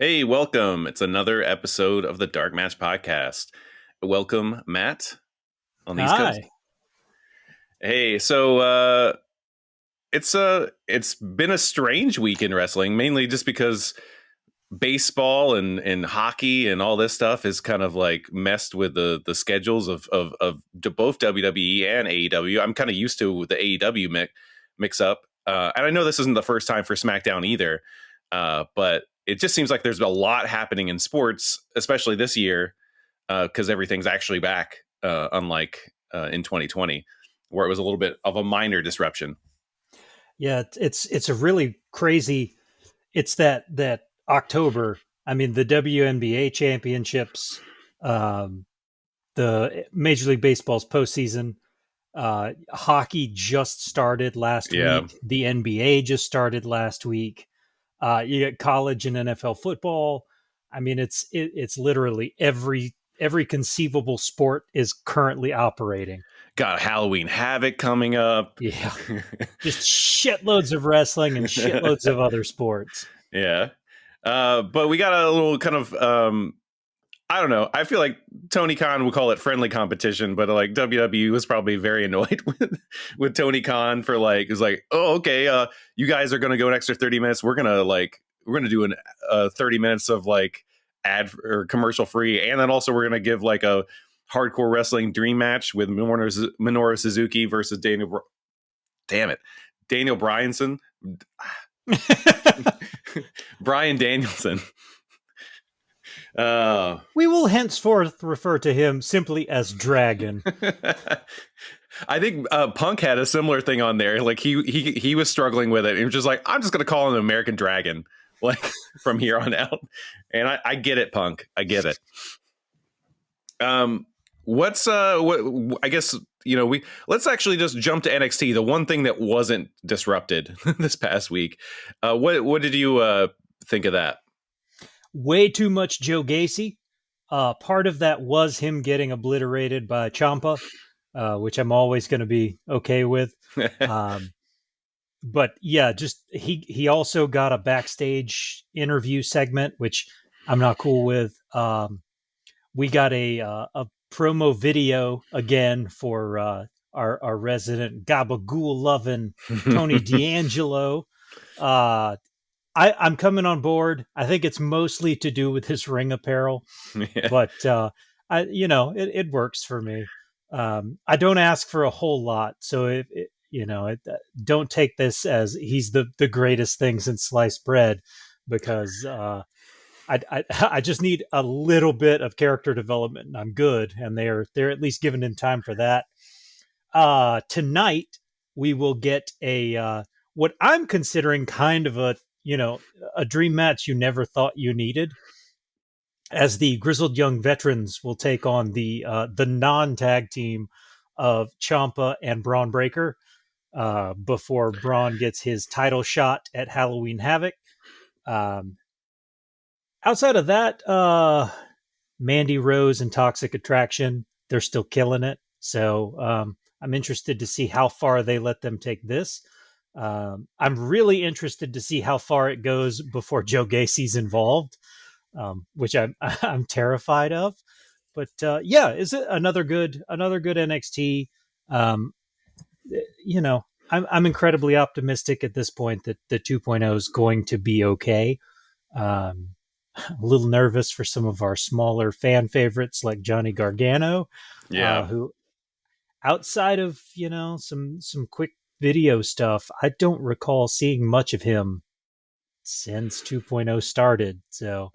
Hey, welcome. It's another episode of the Dark Match Podcast. Welcome, Matt, on the East Coast. Hi. Hey, it's been a strange week in wrestling, mainly just because baseball and hockey and all this stuff is kind of like messed with the schedules of both WWE and AEW. I'm kind of used to the AEW mix up. And I know this isn't the first time for SmackDown either, but it just seems like there's a lot happening in sports, especially this year, because everything's actually back, unlike in 2020, where it was a little bit of a minor disruption. Yeah, it's a really crazy. It's that October. I mean, the WNBA championships, the Major League Baseball's postseason. Hockey just started last Yeah. week. The NBA just started last week. You get college and NFL football. I mean, it's literally every conceivable sport is currently operating. Got Halloween Havoc coming up. Yeah, just shitloads of wrestling and shitloads of other sports. Yeah. But we got a little kind of, I don't know. I feel like Tony Khan would call it friendly competition, but like WWE was probably very annoyed with Tony Khan for like, it was like, oh, okay. You guys are going to go an extra 30 minutes. We're going to do 30 minutes of like ad or commercial free. And then also we're going to give like a hardcore wrestling dream match with Minoru Suzuki versus Daniel Bryanson. Bryan Danielson. We will henceforth refer to him simply as Dragon. I think Punk had a similar thing on there. Like he was struggling with it. He was just like, I'm just going to call him American Dragon, like from here on out. And I get it, Punk. I get it. What I guess, let's actually just jump to NXT, the one thing that wasn't disrupted this past week. What did you think of that? Way too much Joe Gacy. Part of that was him getting obliterated by Ciampa, which I'm always going to be okay with. But yeah, just he also got a backstage interview segment, which I'm not cool with. We got a promo video again for our resident gabagool loving Tony D'Angelo. I'm coming on board. I think it's mostly to do with his ring apparel, but it works for me. I don't ask for a whole lot, so don't take this as he's the greatest thing since sliced bread, because I just need a little bit of character development and I'm good. And they're at least given in time for that. Tonight we will get a what I'm considering kind of a dream match you never thought you needed, as the Grizzled Young Veterans will take on the non-tag team of Ciampa and Braun Breaker before Braun gets his title shot at Halloween Havoc. Outside of that, Mandy Rose and Toxic Attraction, they're still killing it. So I'm interested to see how far they let them take this. I'm really interested to see how far it goes before Joe Gacy's involved, which I'm terrified of. But yeah, is it another good NXT? I'm incredibly optimistic at this point that the 2.0 is going to be okay. A little nervous for some of our smaller fan favorites like Johnny Gargano, who, outside of some quick video stuff, I don't recall seeing much of him since 2.0 started. So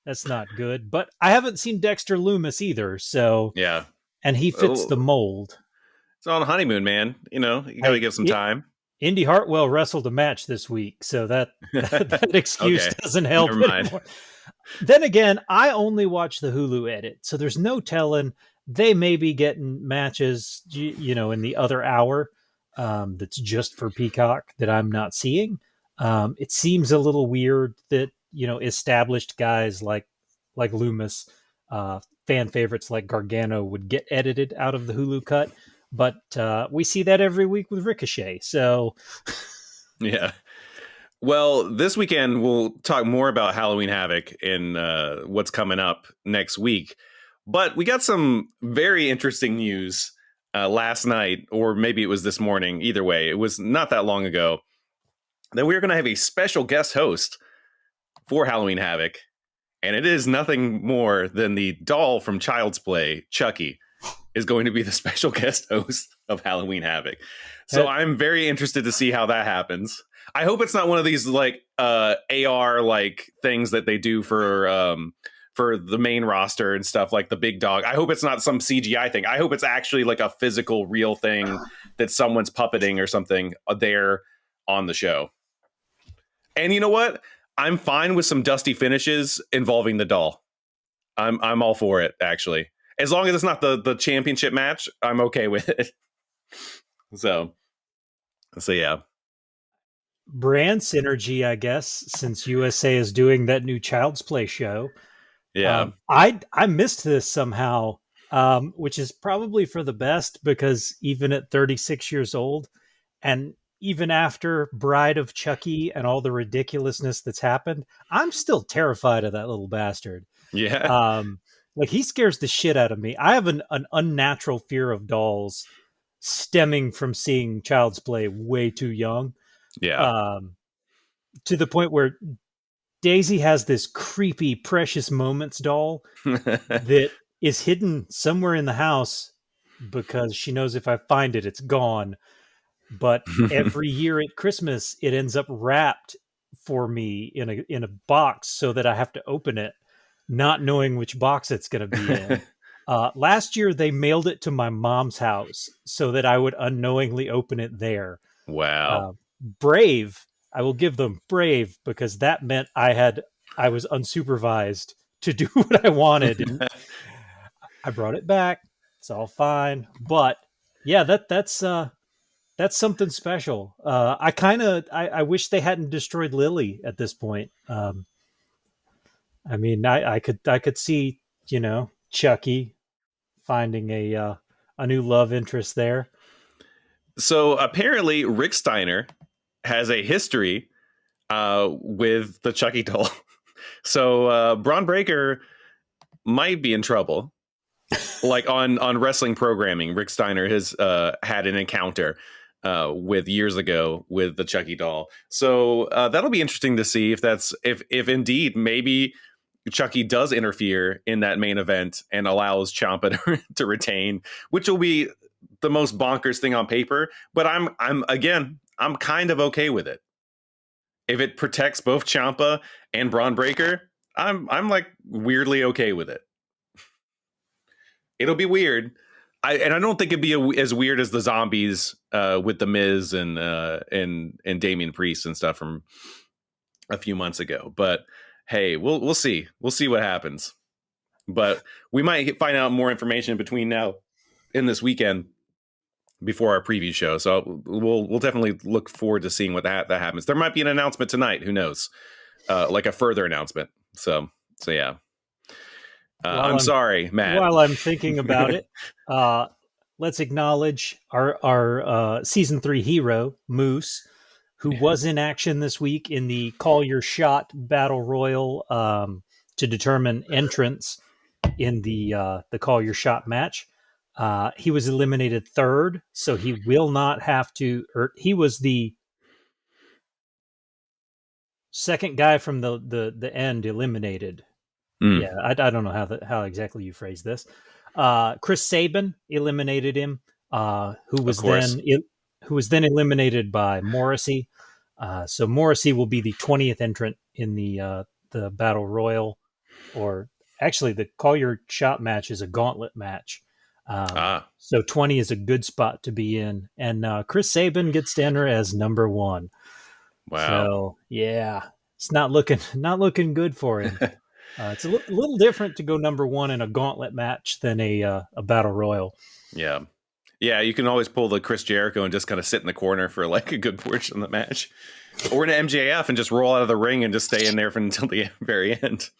that's not good. But I haven't seen Dexter Lumis either. So yeah, and he fits the mold. It's on honeymoon, man. You got to give some time. Indy Hartwell wrestled a match this week, so that excuse doesn't help anymore. Then again, I only watch the Hulu edit, so there's no telling. They may be getting matches, in the other hour that's just for Peacock that I'm not seeing. It seems a little weird that established guys like Lumis, fan favorites like Gargano would get edited out of the Hulu cut, but we see that every week with Ricochet. So yeah. Well, this weekend we'll talk more about Halloween Havoc and what's coming up next week. But we got some very interesting news last night, or maybe it was this morning. Either way, it was not that long ago that we are going to have a special guest host for Halloween Havoc. And it is nothing more than the doll from Child's Play, Chucky, is going to be the special guest host of Halloween Havoc. So I'm very interested to see how that happens. I hope it's not one of these like AR like things that they do for the main roster and stuff, like the big dog. I hope it's not some CGI thing. I hope it's actually like a physical, real thing that someone's puppeting or something there on the show. And you know what? I'm fine with some dusty finishes involving the doll. I'm all for it, actually. As long as it's not the championship match, I'm okay with it. So yeah. Brand synergy, I guess, since USA is doing that new Child's Play show. Yeah. I missed this somehow, which is probably for the best, because even at 36 years old, and even after Bride of Chucky and all the ridiculousness that's happened, I'm still terrified of that little bastard. Yeah. Like, he scares the shit out of me. I have an unnatural fear of dolls stemming from seeing Child's Play way too young. Yeah. To the point where Daisy has this creepy Precious Moments doll that is hidden somewhere in the house because she knows if I find it, it's gone. But every year at Christmas, it ends up wrapped for me in a box so that I have to open it, not knowing which box it's going to be in. Last year, they mailed it to my mom's house so that I would unknowingly open it there. Wow. Brave. I will give them brave, because that meant I was unsupervised to do what I wanted. And I brought it back. It's all fine. But yeah, that's something special. I wish they hadn't destroyed Lily at this point. I mean, I could see, Chucky finding a new love interest there. So apparently Rick Steiner has a history with the Chucky doll. So Braun Breaker might be in trouble. Like on wrestling programming, Rick Steiner has had an encounter with years ago with the Chucky doll. So that'll be interesting to see if indeed maybe Chucky does interfere in that main event and allows Ciampa to retain, which will be the most bonkers thing on paper. But I'm kind of okay with it. If it protects both Ciampa and Braun Breaker, I'm like weirdly okay with it. It'll be weird. I don't think it'd be as weird as the zombies with the Miz and Damian Priest and stuff from a few months ago. But hey, we'll see. We'll see what happens. But we might find out more information between now and this weekend before our preview show. So we'll definitely look forward to seeing what that happens. There might be an announcement tonight. Who knows? Like a further announcement. So yeah. I'm sorry, Matt. While I'm thinking about it, let's acknowledge our season 3 hero, Moose, who was in action this week in the Call Your Shot Battle Royal to determine entrance in the Call Your Shot match. He was eliminated third, so he will not have to. He was the second guy from the end eliminated. Yeah, I don't know how exactly you phrase this. Chris Sabin eliminated him, who was then eliminated by Morrissey. So Morrissey will be the 20th entrant in the Battle Royal, or actually the Call Your Shot match is a gauntlet match. So 20 is a good spot to be in, and Chris Sabin gets to enter as number 1. Wow. So yeah, it's not looking good for him. It's a little different to go number 1 in a gauntlet match than a Battle Royal. Yeah. Yeah, you can always pull the Chris Jericho and just kind of sit in the corner for like a good portion of the match. Or in an MJF and just roll out of the ring and just stay in there until the very end.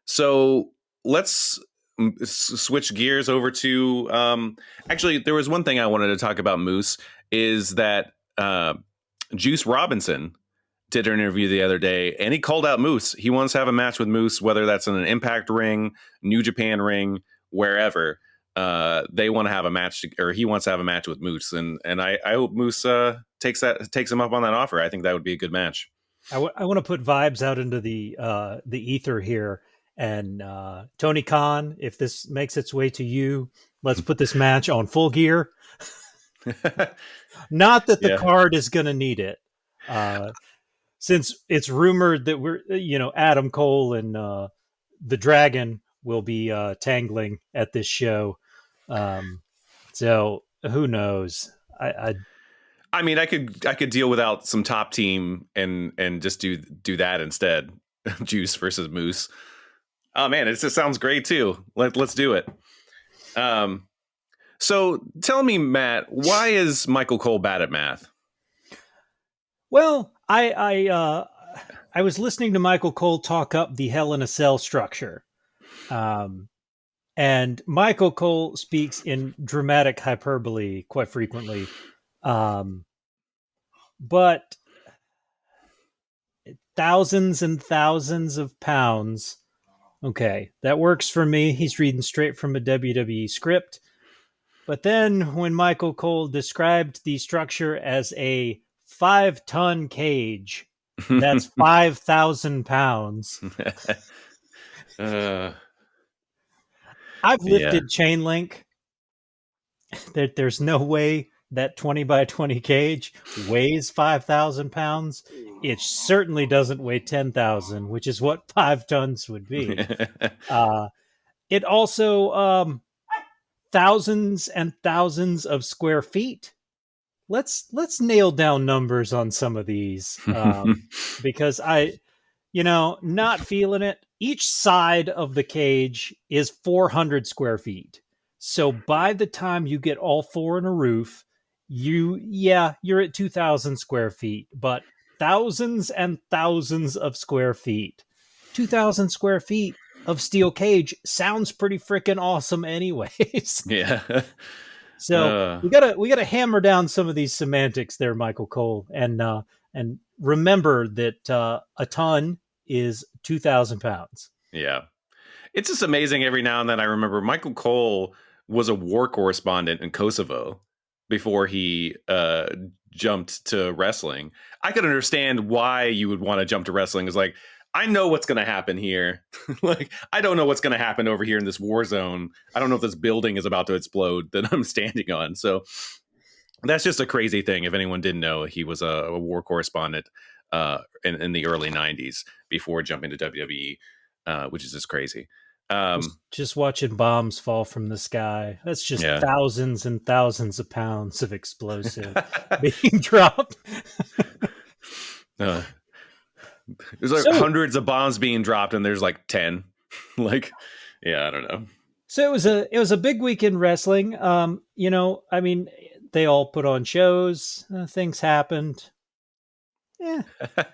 So let's switch gears over to actually there was one thing I wanted to talk about, Moose, is that Juice Robinson did an interview the other day, and he called out Moose. He wants to have a match with Moose, whether that's in an Impact ring, New Japan ring, wherever. They want to have a match, or he wants to have a match with Moose, and I hope Moose takes him up on that offer. I think that would be a good match. I want to put vibes out into the ether here, and Tony Khan, if this makes its way to you, let's put this match on Full Gear. Not that the card is going to need it. Since it's rumored that we're, Adam Cole and the Dragon will be tangling at this show. So who knows? I mean, I could deal without some top team and just do that instead. Juice versus Moose. Oh man, it just sounds great too. Let's do it. So tell me, Matt, why is Michael Cole bad at math? Well, I was listening to Michael Cole talk up the Hell in a Cell structure. And Michael Cole speaks in dramatic hyperbole quite frequently. But thousands and thousands of pounds. Okay, that works for me. He's reading straight from a WWE script. But then when Michael Cole described the structure as a 5-ton cage, that's 5,000 pounds. I've lifted chain link. There's no way that 20 by 20 cage weighs 5,000 pounds. It certainly doesn't weigh 10,000, which is what 5 tons would be. It also thousands and thousands of square feet. Let's nail down numbers on some of these because not feeling it. Each side of the cage is 400 square feet. So by the time you get all 4 in a roof, you're at 2,000 square feet, but thousands and thousands of square feet. 2,000 square feet of steel cage sounds pretty freaking awesome anyways. Yeah. So we gotta hammer down some of these semantics there, Michael Cole, and remember that a ton is 2,000 pounds. Yeah. It's just amazing every now and then. I remember Michael Cole was a war correspondent in Kosovo before he jumped to wrestling. I could understand why you would want to jump to wrestling. It's like, I know what's going to happen here. Like, I don't know what's going to happen over here in this war zone. I don't know if this building is about to explode that I'm standing on. So that's just a crazy thing. If anyone didn't know, he was a war correspondent in the early 90s before jumping to WWE, which is just crazy. Just watching bombs fall from the sky. That's just thousands and thousands of pounds of explosive being dropped. There's like hundreds of bombs being dropped, and there's like 10. Like, I don't know. So it was a big week in wrestling. I mean, they all put on shows. Things happened. Yeah,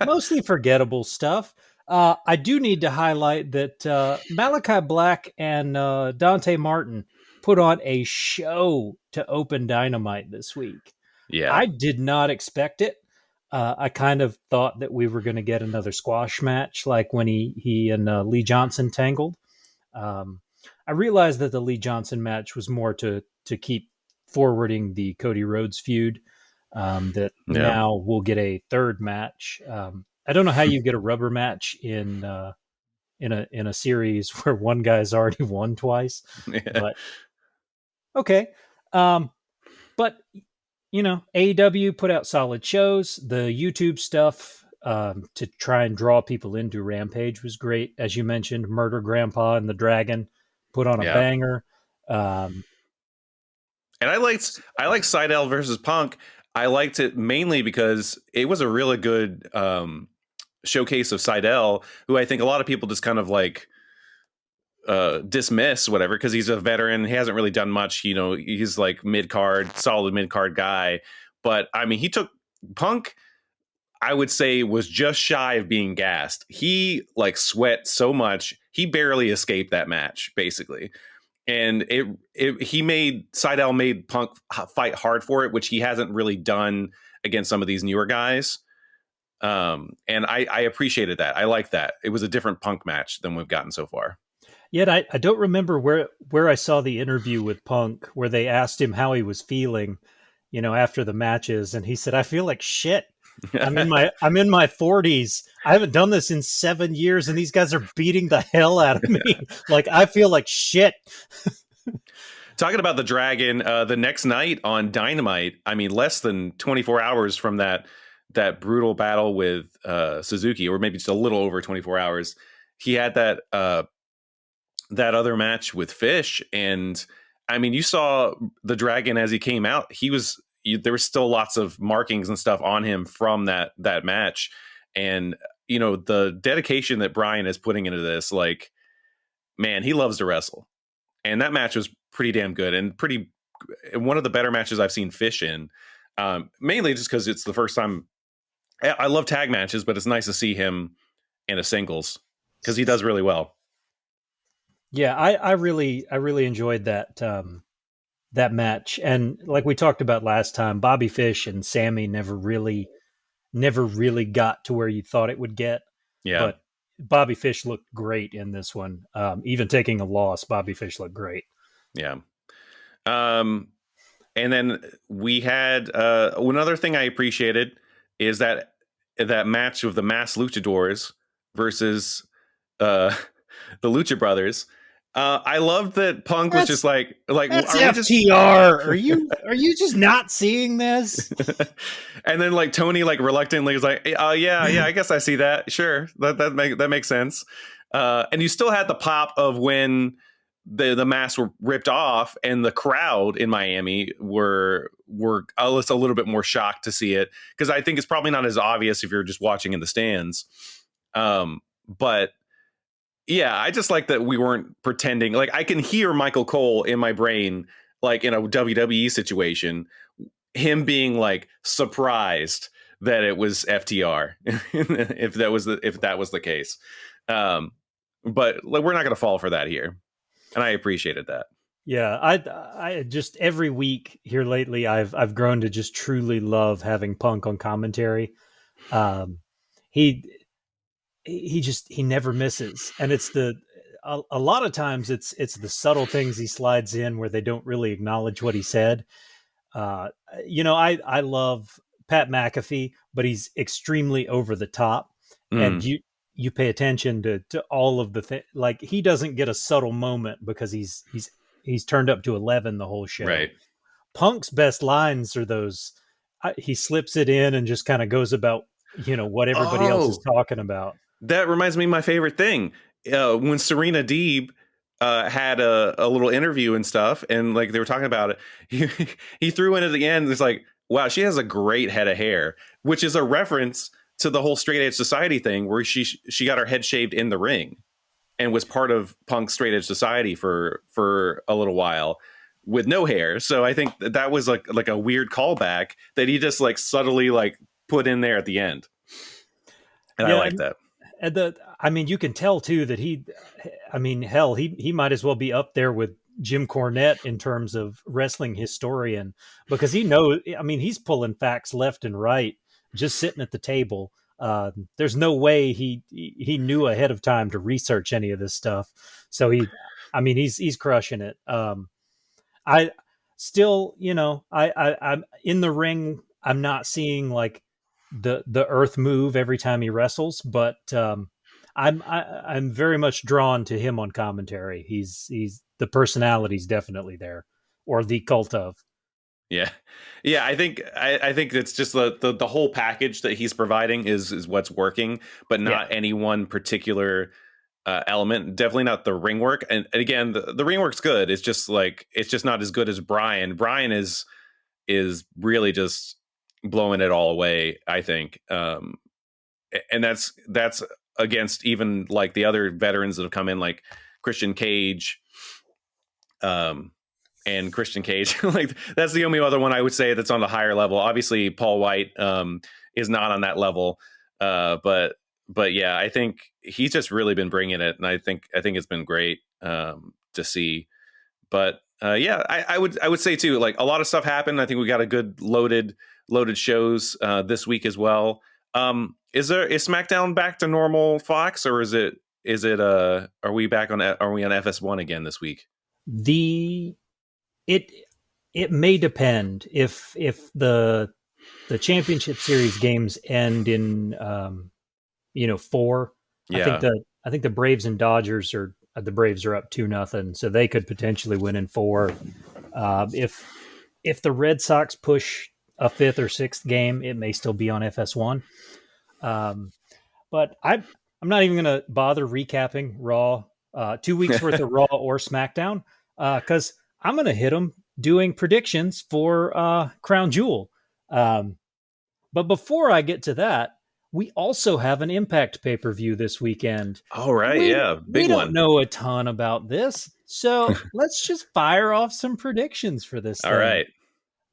mostly forgettable stuff. I do need to highlight that Malachi Black and Dante Martin put on a show to open Dynamite this week. Yeah, I did not expect it. I kind of thought that we were going to get another squash match, like when he and Lee Johnson tangled. I realized that the Lee Johnson match was more to keep forwarding the Cody Rhodes feud. Now we'll get a third match. I don't know how you get a rubber match in a series where one guy's already won twice, but okay. But AEW put out solid shows. The YouTube stuff to try and draw people into Rampage was great, as you mentioned. Murder Grandpa and the Dragon put on a banger. And I liked Seidel versus Punk. I liked it mainly because it was a really good showcase of Seidel, who I think a lot of people just kind of like dismiss, whatever, because he's a veteran. He hasn't really done much. He's like solid mid-card guy. But I mean, he took Punk, I would say, was just shy of being gassed. He like sweat so much. He barely escaped that match, basically. And Seidel made Punk fight hard for it, which he hasn't really done against some of these newer guys. And I appreciated that. I like that. It was a different Punk match than we've gotten so far. Yet I don't remember where I saw the interview with Punk where they asked him how he was feeling, after the matches, and he said, "I feel like shit. I'm in my 40s. I haven't done this in 7 years, and these guys are beating the hell out of me. Like, I feel like shit." Talking about the Dragon, the next night on Dynamite, I mean, less than 24 hours from that brutal battle with Suzuki, or maybe just a little over 24 hours, he had that other match with Fish. And I mean, you saw the Dragon as he came out. There was still lots of markings and stuff on him from that match. And, the dedication that Brian is putting into this, like, man, he loves to wrestle. And that match was pretty damn good and one of the better matches I've seen Fish in, mainly just because it's the first time. I love tag matches, but it's nice to see him in a singles because he does really well. Yeah, I really enjoyed that match, and like we talked about last time, Bobby Fish and Sammy never really got to where you thought it would get. Yeah, but Bobby Fish looked great in this one. Even taking a loss, Bobby Fish looked great. Yeah. And then we had another thing I appreciated is that match of the Masked Luchadors versus the Lucha Brothers. I loved that Punk was just like that's FTR. Are you just not seeing this? And then like Tony like reluctantly was like, yeah, I guess I see that. Sure, that makes sense. And you still had the pop of when the masks were ripped off, and the crowd in Miami were a little bit more shocked to see it, because I think it's probably not as obvious if you're just watching in the stands. But yeah, I just like that we weren't pretending. Like, I can hear Michael Cole in my brain, like in a WWE situation, him being like surprised that it was FTR if that was the case. But like, we're not going to fall for that here. And I appreciated that. Yeah, I just every week here lately, I've grown to just truly love having Punk on commentary. He never misses, and it's a lot of times it's the subtle things he slides in where they don't really acknowledge what he said. I love Pat McAfee, but he's extremely over the top, and you pay attention to all of the things. Like, he doesn't get a subtle moment because he's turned up to 11 the whole show. Right. Punk's best lines are those. He slips it in and just kind of goes about what everybody else is talking about. That reminds me of my favorite thing. When Serena Deeb had a little interview and stuff, and like they were talking about it, he threw in at the end, it's like, wow, she has a great head of hair, which is a reference to the whole Straight Edge Society thing, where she got her head shaved in the ring and was part of Punk's Straight Edge Society for a little while with no hair. So I think that was like a weird callback that he just like subtly like put in there at the end. And I like that. And you can tell too that he might as well be up there with Jim Cornette in terms of wrestling historian, because he's pulling facts left and right, just sitting at the table. There's no way he knew ahead of time to research any of this stuff. So he's crushing it. I still, I'm in the ring. I'm not seeing like the earth move every time he wrestles, but I'm very much drawn to him on commentary. He's the personality's definitely there, or the cult of. Yeah. I think it's just the whole package that he's providing is what's working, but not any one particular element. Definitely not the ring work. And again, the ring work's good. It's just not as good as Brian. Brian is really just blowing it all away, I think. And that's against even like the other veterans that have come in, like Christian Cage. And Christian Cage, like that's the only other one I would say that's on the higher level. Obviously, Paul White is not on that level, but yeah, I think he's just really been bringing it, and I think it's been great to see. But I would say too, like a lot of stuff happened. I think we got a good loaded loaded shows this week as well. Is SmackDown back to normal Fox, or is it are we on FS1 again this week? It may depend if the championship series games end in 4. Yeah. I think the Braves and Dodgers are the Braves are up 2-0, so they could potentially win in 4. If the Red Sox push a 5th or 6th game, it may still be on FS1. But I'm not even going to bother recapping Raw, 2 weeks worth of Raw or SmackDown, because I'm going to hit them doing predictions for Crown Jewel. But before I get to that, we also have an Impact pay-per-view this weekend. All right, big one. We don't know a ton about this, so let's just fire off some predictions for this thing.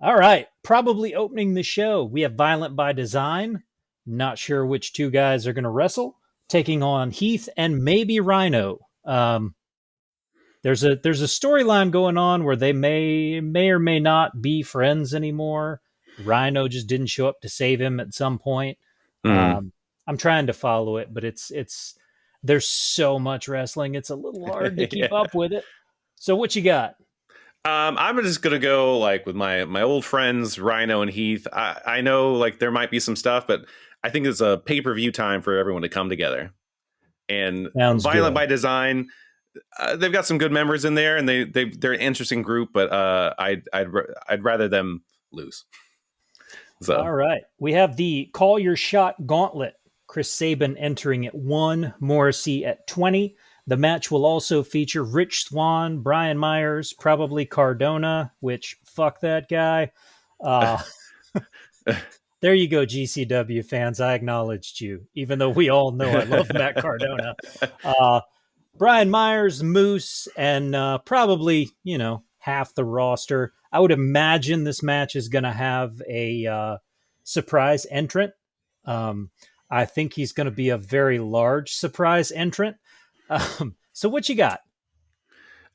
All right. Probably opening the show, we have Violent by Design. Not sure which 2 guys are going to wrestle, taking on Heath and maybe Rhino. There's a storyline going on where they may or may not be friends anymore. Rhino just didn't show up to save him at some point. I'm trying to follow it, but it's there's so much wrestling, it's a little hard to keep up with it. So what you got? I'm just gonna go like with my old friends Rhino and Heath. I know like there might be some stuff, but I think it's a pay-per-view time for everyone to come together. And Sounds Violent good. by Design, they've got some good members in there, and they're an interesting group. But I'd rather them lose. So all right, we have the Call Your Shot Gauntlet. Chris Sabin entering at 1, Morrissey at 20. The match will also feature Rich Swann, Brian Myers, probably Cardona, which fuck that guy. There you go, GCW fans. I acknowledged you, even though we all know I love Matt Cardona. Brian Myers, Moose, and probably, half the roster. I would imagine this match is going to have a surprise entrant. I think he's going to be a very large surprise entrant. So what you got?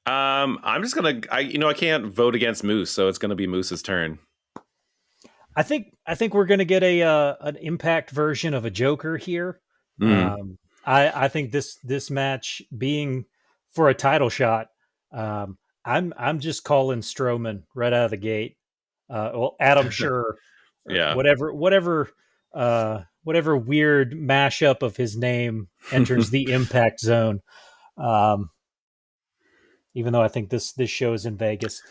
I'm just gonna, I can't vote against Moose, so it's gonna be Moose's turn. I think we're gonna get an Impact version of a Joker here. I think this match being for a title shot, I'm just calling Strowman right out of the gate. Adam Scherr, whatever weird mashup of his name enters the Impact zone. Even though I think this show is in Vegas.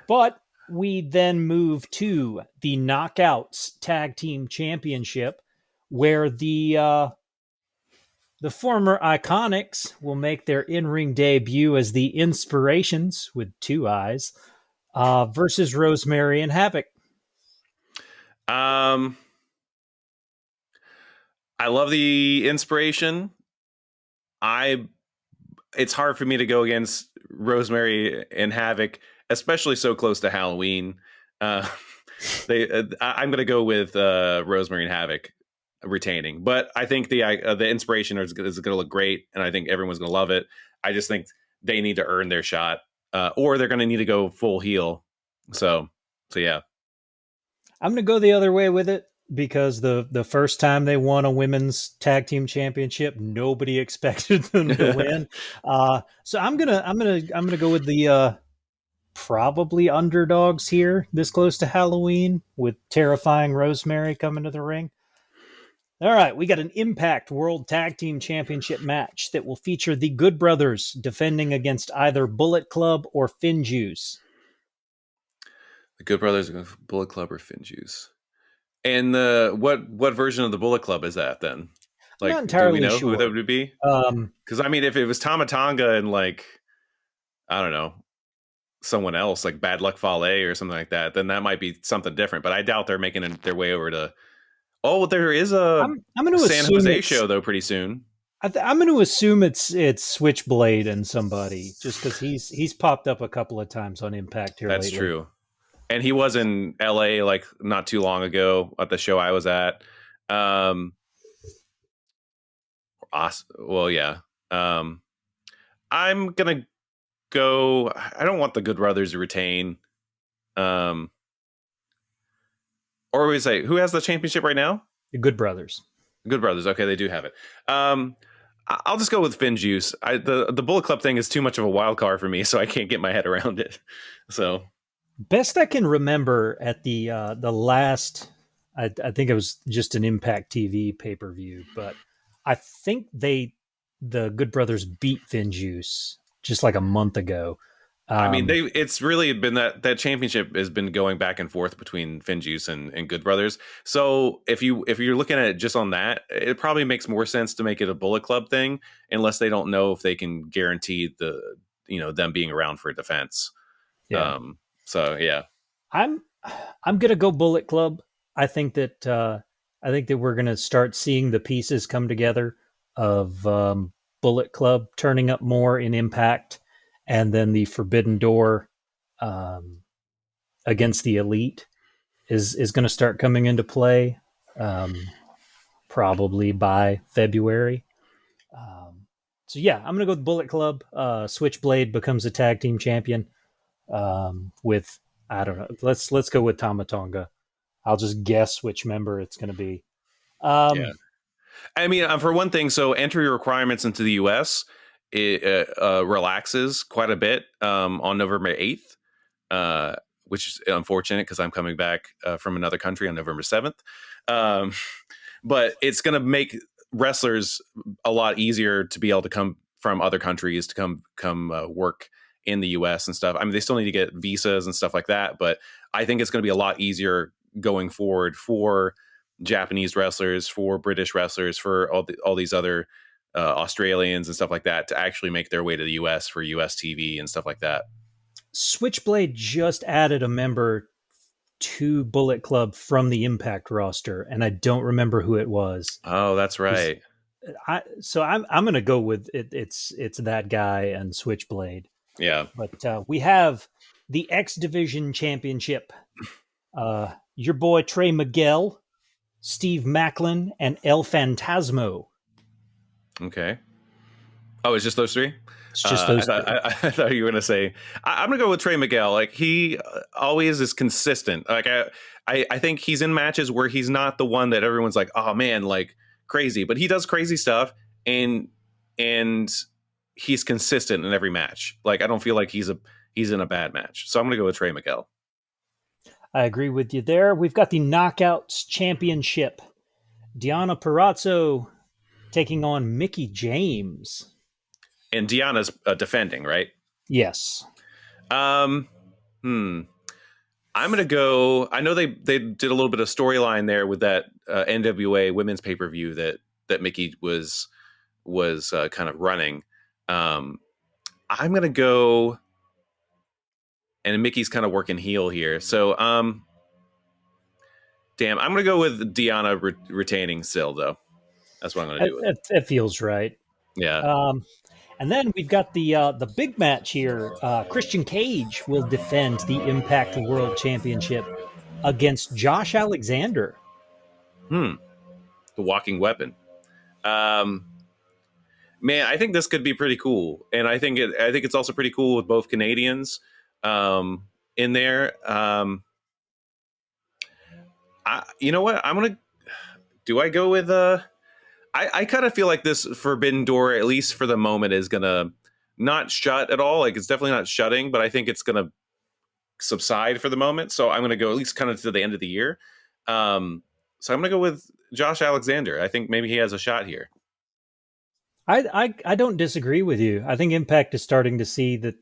But we then move to the Knockouts Tag Team Championship, where the former Iconics will make their in-ring debut as the Inspirations with 2 eyes versus Rosemary and Havoc. I love the Inspiration. It's hard for me to go against Rosemary and Havoc, especially so close to Halloween. I'm going to go with Rosemary and Havoc retaining, but I think the Inspiration is going to look great, and I think everyone's going to love it. I just think they need to earn their shot, or they're going to need to go full heel. So yeah, I'm going to go the other way with it, because the first time they won a women's tag team championship, nobody expected them to win. So I'm gonna go with the probably underdogs here this close to Halloween, with terrifying Rosemary coming to the ring. All right, we got an Impact World Tag Team Championship match that will feature the Good Brothers defending against either Bullet Club or Finjuice. The Good Brothers are going for Bullet Club or Finjuice. And what version of the Bullet Club is that then? Like, not entirely do we know sure who that would be? Because I mean, if it was Tama Tonga and like, I don't know, someone else like Bad Luck Fale or something like that, then that might be something different. But I doubt they're making their way over to. Oh, there is a I'm going to San Jose show though pretty soon. I'm going to assume it's Switchblade and somebody, just because he's popped up a couple of times on Impact here. That's lately. True. And he was in LA like not too long ago at the show I was at. Well, yeah. I'm gonna go. I don't want the Good Brothers to retain. Or we say, who has the championship right now? The Good Brothers. Good Brothers. Okay, they do have it. I'll just go with Finn Juice. The Bullet Club thing is too much of a wild card for me, so I can't get my head around it. So best I can remember at the last, I think it was just an Impact TV pay-per-view, but I think the Good Brothers beat Finn Juice just like a month ago. I mean, it's really been that championship has been going back and forth between Finn Juice and Good Brothers. So if you're looking at it just on that, it probably makes more sense to make it a Bullet Club thing, unless they don't know if they can guarantee them being around for defense. Yeah. So yeah, I'm gonna go Bullet Club. I think that we're gonna start seeing the pieces come together of Bullet Club turning up more in Impact, and then the Forbidden Door against the Elite is going to start coming into play, probably by February. So yeah, I'm going to go with Bullet Club. Switchblade becomes a tag team champion with, I don't know. Let's go with Tama Tonga. I'll just guess which member it's going to be. Yeah. I mean, for one thing, so entry requirements into the U.S. it relaxes quite a bit on November 8th, which is unfortunate because I'm coming back from another country on November 7th. But it's going to make wrestlers a lot easier to be able to come from other countries to come work in the U.S. and stuff. I mean, they still need to get visas and stuff like that, but I think it's going to be a lot easier going forward for Japanese wrestlers, for British wrestlers, for all these other Australians and stuff like that to actually make their way to the US for US TV and stuff like that. Switchblade just added a member to Bullet Club from the Impact roster, and I don't remember who it was. Oh, that's right. I'm going to go with it. It's that guy and Switchblade. Yeah. But we have the X Division Championship. Your boy Trey Miguel, Steve Macklin, and El Fantasmo. Okay. Oh, it's just those three? It's just those three. I thought you were going to say, I'm going to go with Trey Miguel. Like, he always is consistent. Like, I think he's in matches where he's not the one that everyone's like, oh man, like crazy, but he does crazy stuff and he's consistent in every match. Like, I don't feel like he's in a bad match. So I'm going to go with Trey Miguel. I agree with you there. We've got the Knockouts Championship. Diana Perazzo taking on Mickie James. And Deanna's defending, right? Yes. I'm going to go. I know they did a little bit of storyline there with that NWA women's pay-per-view that Mickie was kind of running. I'm going to go, and Mickey's kind of working heel here. So, I'm going to go with Deanna retaining still, though. That's what I'm going to do. It feels right. Yeah. And then we've got the big match here. Christian Cage will defend the Impact World Championship against Josh Alexander. The walking weapon. Man, I think this could be pretty cool, and I think it's also pretty cool with both Canadians in there. You know what? Do I go with I kind of feel like this Forbidden Door, at least for the moment, is gonna not shut at all. Like, it's definitely not shutting, but I think it's gonna subside for the moment. So I'm gonna go at least kind of to the end of the year. So I'm gonna go with Josh Alexander. I think maybe he has a shot here. I don't disagree with you. I think Impact is starting to see that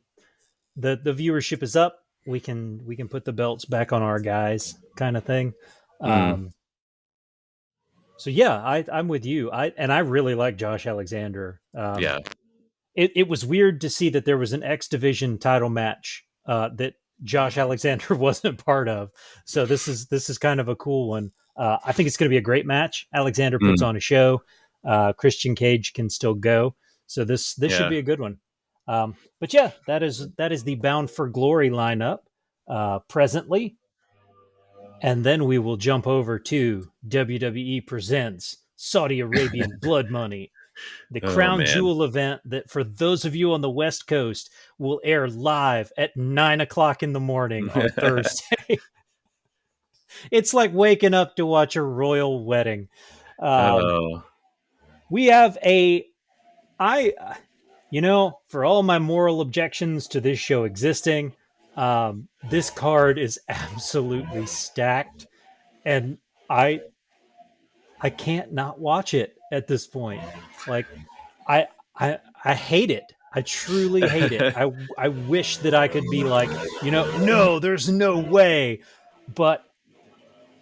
the viewership is up. We can put the belts back on our guys, kind of thing. So yeah, I'm with you. I really like Josh Alexander. Yeah. It was weird to see that there was an X Division title match that Josh Alexander wasn't part of. So this is kind of a cool one. I think it's going to be a great match. Alexander puts on a show. Christian Cage can still go. So this should be a good one. But yeah, that is the Bound for Glory lineup presently. And then we will jump over to WWE Presents Saudi Arabian Blood Money, the crown jewel event that, for those of you on the West Coast, will air live at 9:00 in the morning on Thursday. It's like waking up to watch a royal wedding. Oh. We have I, for all my moral objections to this show existing, this card is absolutely stacked, and I I can't not watch it at this point. Like I hate it. I truly hate it. I wish that I could be like, no, there's no way. But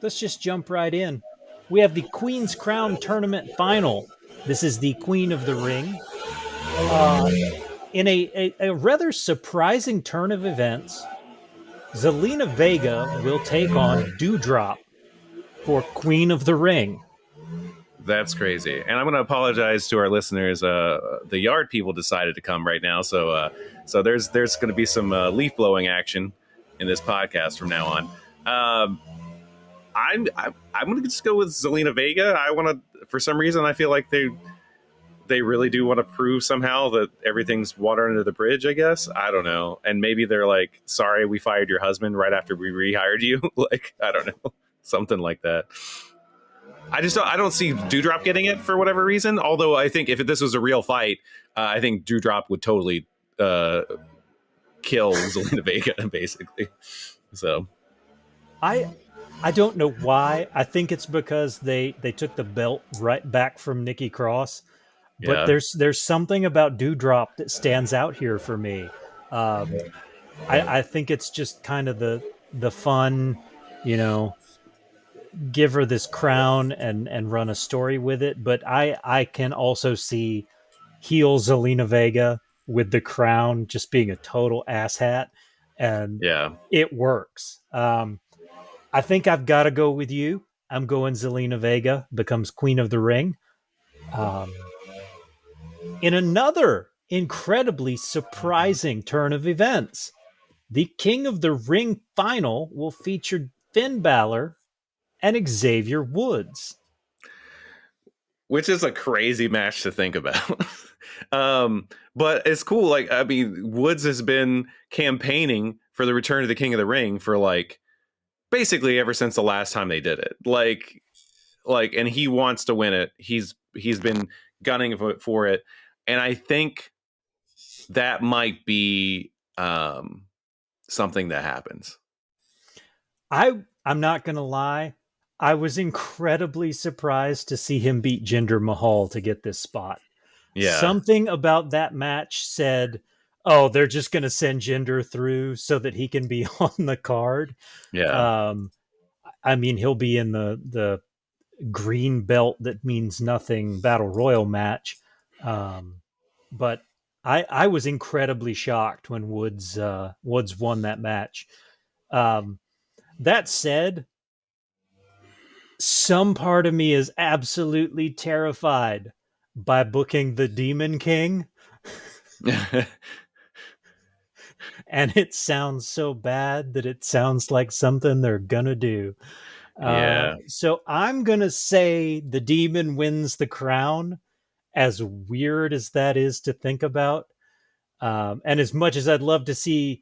let's just jump right in. We have the Queen's Crown Tournament Final. This is the Queen of the Ring. In a rather surprising turn of events, Zelina Vega will take on Dewdrop for Queen of the Ring. That's crazy. And I'm going to apologize to our listeners. The yard people decided to come right now. So there's going to be some leaf blowing action in this podcast from now on. I'm going to just go with Zelina Vega. I want to, for some reason, I feel like they really do want to prove somehow that everything's water under the bridge, I guess. I don't know. And maybe they're like, sorry, we fired your husband right after we rehired you. Like, I don't know. Something like that. I don't see Dewdrop getting it for whatever reason. Although I think if this was a real fight, I think Dewdrop would totally kill Zelina Vega, basically. So I don't know why. I think it's because they took the belt right back from Nikki Cross. But there's something about Dewdrop that stands out here for me. I think it's just kind of the fun, give her this crown and run a story with it. But I can also see heel Zelina Vega with the crown just being a total asshat, and it works. I think I've got to go with you. I'm going Zelina Vega becomes Queen of the Ring. In another incredibly surprising turn of events, the King of the Ring final will feature Finn Balor and Xavier Woods. Which is a crazy match to think about. But it's cool. Like, I mean, Woods has been campaigning for the return of the King of the Ring for like basically ever since the last time they did it. Like, and he wants to win it. He's been gunning for it. And I think that might be something that happens. I'm not going to lie. I was incredibly surprised to see him beat Jinder Mahal to get this spot. Yeah. Something about that match said, oh, they're just going to send Jinder through so that he can be on the card. Yeah. I mean, he'll be in the green belt that means nothing battle royal match. But I was incredibly shocked when Woods won that match. That said, some part of me is absolutely terrified by booking the Demon King. And it sounds so bad that it sounds like something they're gonna do. So I'm gonna say the Demon wins the crown, as weird as that is to think about. And as much as I'd love to see,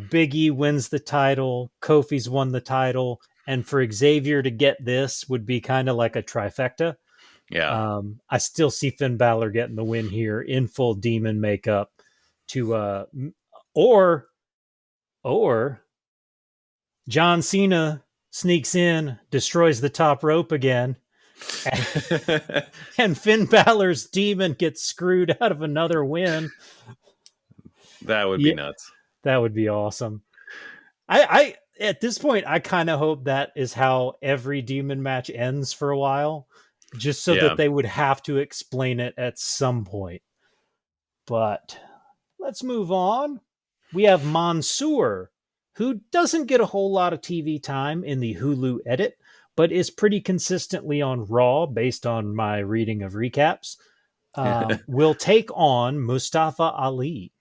Big E wins the title, Kofi's won the title, and for Xavier to get this would be kind of like a trifecta. Yeah. I still see Finn Balor getting the win here in full demon makeup to or John Cena sneaks in, destroys the top rope again, and Finn Balor's demon gets screwed out of another win. That would be nuts. That would be awesome. I at this point, I kind of hope that is how every demon match ends for a while, just so that they would have to explain it at some point. But let's move on. We have Mansoor, who doesn't get a whole lot of TV time in the Hulu edit, but is pretty consistently on Raw based on my reading of recaps. Will take on Mustafa Ali.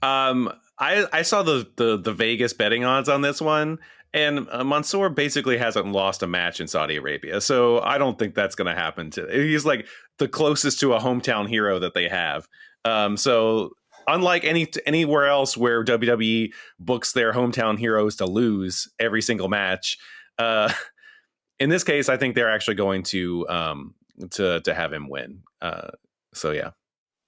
I saw the Vegas betting odds on this one, and Mansoor basically hasn't lost a match in Saudi Arabia, so I don't think that's going to happen. He's like the closest to a hometown hero that they have. So unlike anywhere else where WWE books their hometown heroes to lose every single match, Uh, in this case, I think they're actually going to have him win. So yeah.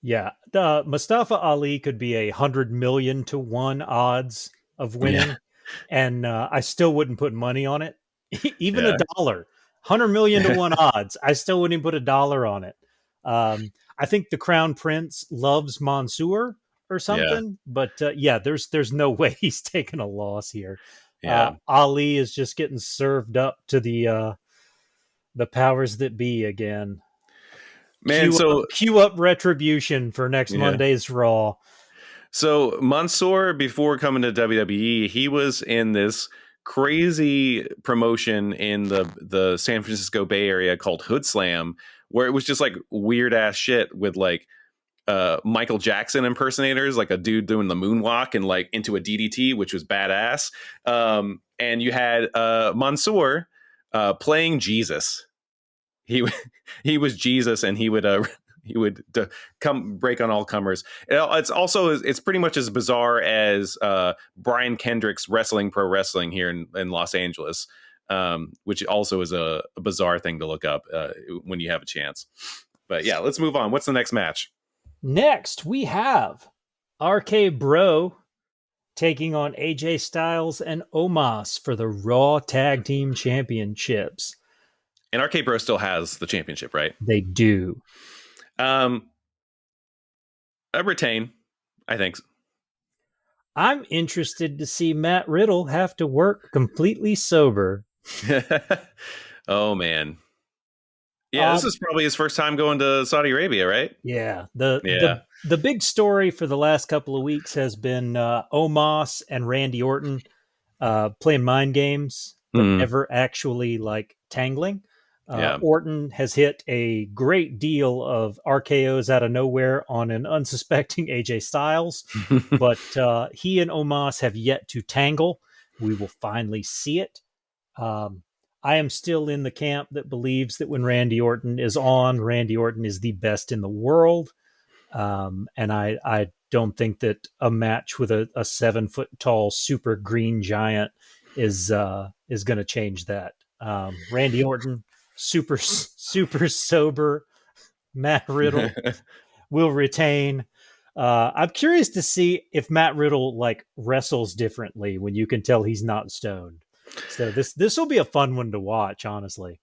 Yeah, Mustafa Ali could be 100 million to 1 odds of winning, Yeah. and I still wouldn't put money on it, even a Yeah. dollar. 100 million to 1 odds, I still wouldn't put a dollar on it. I think the Crown Prince loves Mansoor or Yeah. something, but yeah, there's no way he's taking a loss here. Yeah. Ali is just getting served up to the powers that be again. Man, so Cue up Retribution for next yeah. Monday's Raw. So Mansoor, before coming to WWE, he was in this crazy promotion in the San Francisco Bay Area called Hood Slam, where it was just like weird ass shit with like Michael Jackson impersonators, like a dude doing the moonwalk and like into a DDT, which was badass. And you had Mansoor playing Jesus. He he was Jesus, and he would come break on all comers. It's pretty much as bizarre as Brian Kendrick's Wrestling Pro Wrestling here in Los Angeles, which also is a bizarre thing to look up when you have a chance. But yeah, let's move on. What's the next match? Next, we have RK Bro taking on AJ Styles and Omos for the Raw Tag Team Championships. And RK Bro still has the championship, right? They do. I retain, I think. I'm interested to see Matt Riddle have to work completely sober. Oh, man. Yeah, this is probably his first time going to Saudi Arabia, right? Yeah. The big story for the last couple of weeks has been Omos and Randy Orton playing mind games, but never actually like tangling. Orton has hit a great deal of RKOs out of nowhere on an unsuspecting AJ Styles, but he and Omos have yet to tangle. We will finally see it. I am still in the camp that believes that when Randy Orton is on, Randy Orton is the best in the world. And I don't think that a match with a 7-foot tall super green giant is going to change that. Randy Orton, super sober. Matt Riddle will retain. I'm curious to see if Matt Riddle like wrestles differently when you can tell he's not stoned. So this will be a fun one to watch, honestly.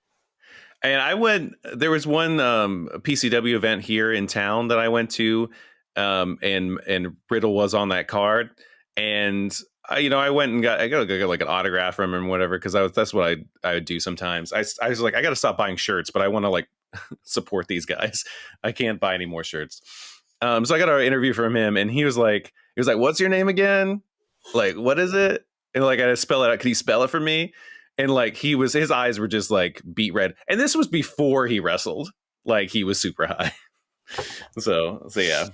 And there was one PCW event here in town that I went to, and Riddle was on that card. And I went and I got like an autograph from him and whatever, because that's what I would do sometimes. I was like, I got to stop buying shirts, but I want to like support these guys. I can't buy any more shirts. So I got an interview from him, and he was like, "What's your name again? Like, what is it?" And like, I spell it out. Could he spell it for me? And like, his eyes were just like beet red. And this was before he wrestled. Like, he was super high. So yeah.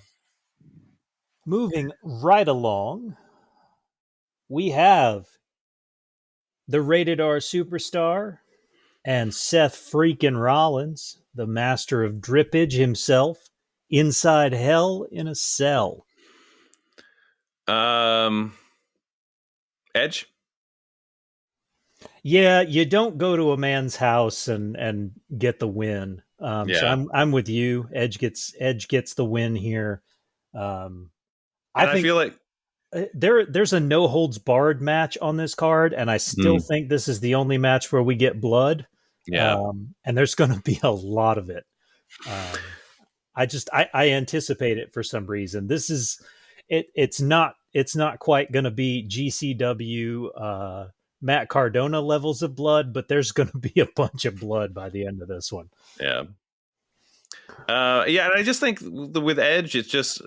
Moving right along, we have the Rated R Superstar and Seth freaking Rollins, the master of drippage himself, inside hell in a cell. Edge? Yeah, you don't go to a man's house and get the win. So I'm with you. Edge gets the win here. I feel like there's a no holds barred match on this card, and I still think this is the only match where we get blood. Yeah. And there's going to be a lot of it. I anticipate it for some reason. This is it's not quite going to be GCW Matt Cardona levels of blood, but there's going to be a bunch of blood by the end of this one. Yeah. And I just think with Edge, it's just,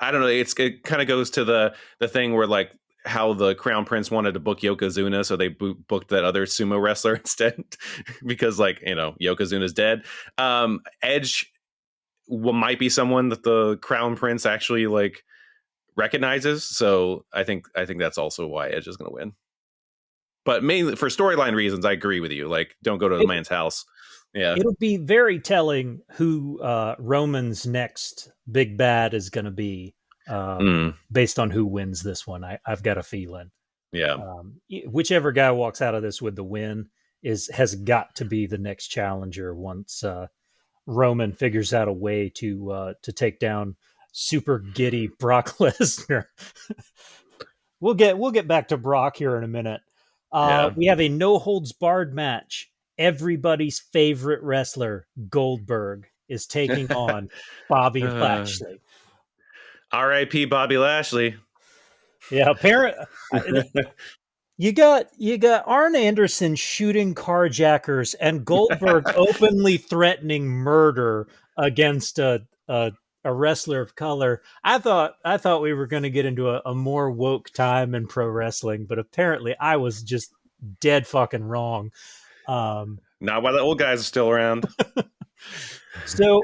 I don't know. It kind of goes to the thing where like how the Crown Prince wanted to book Yokozuna, so they booked that other sumo wrestler instead, because like, Yokozuna's dead. Edge might be someone that the Crown Prince actually like recognizes, so I think that's also why Edge is going to win. But mainly for storyline reasons, I agree with you. Like, don't go to the man's house. Yeah, it'll be very telling who Roman's next big bad is going to be based on who wins this one. I've got a feeling. Yeah. Whichever guy walks out of this with the win has got to be the next challenger once Roman figures out a way to take down super giddy Brock Lesnar. We'll get back to Brock here in a minute. Yeah. We have a no holds barred match. Everybody's favorite wrestler, Goldberg, is taking on Bobby Lashley. R.I.P. Bobby Lashley. Yeah, you got Arn Anderson shooting carjackers and Goldberg openly threatening murder against a wrestler of color. I thought we were going to get into a more woke time in pro wrestling, but apparently I was just dead fucking wrong. Not while the old guys are still around. So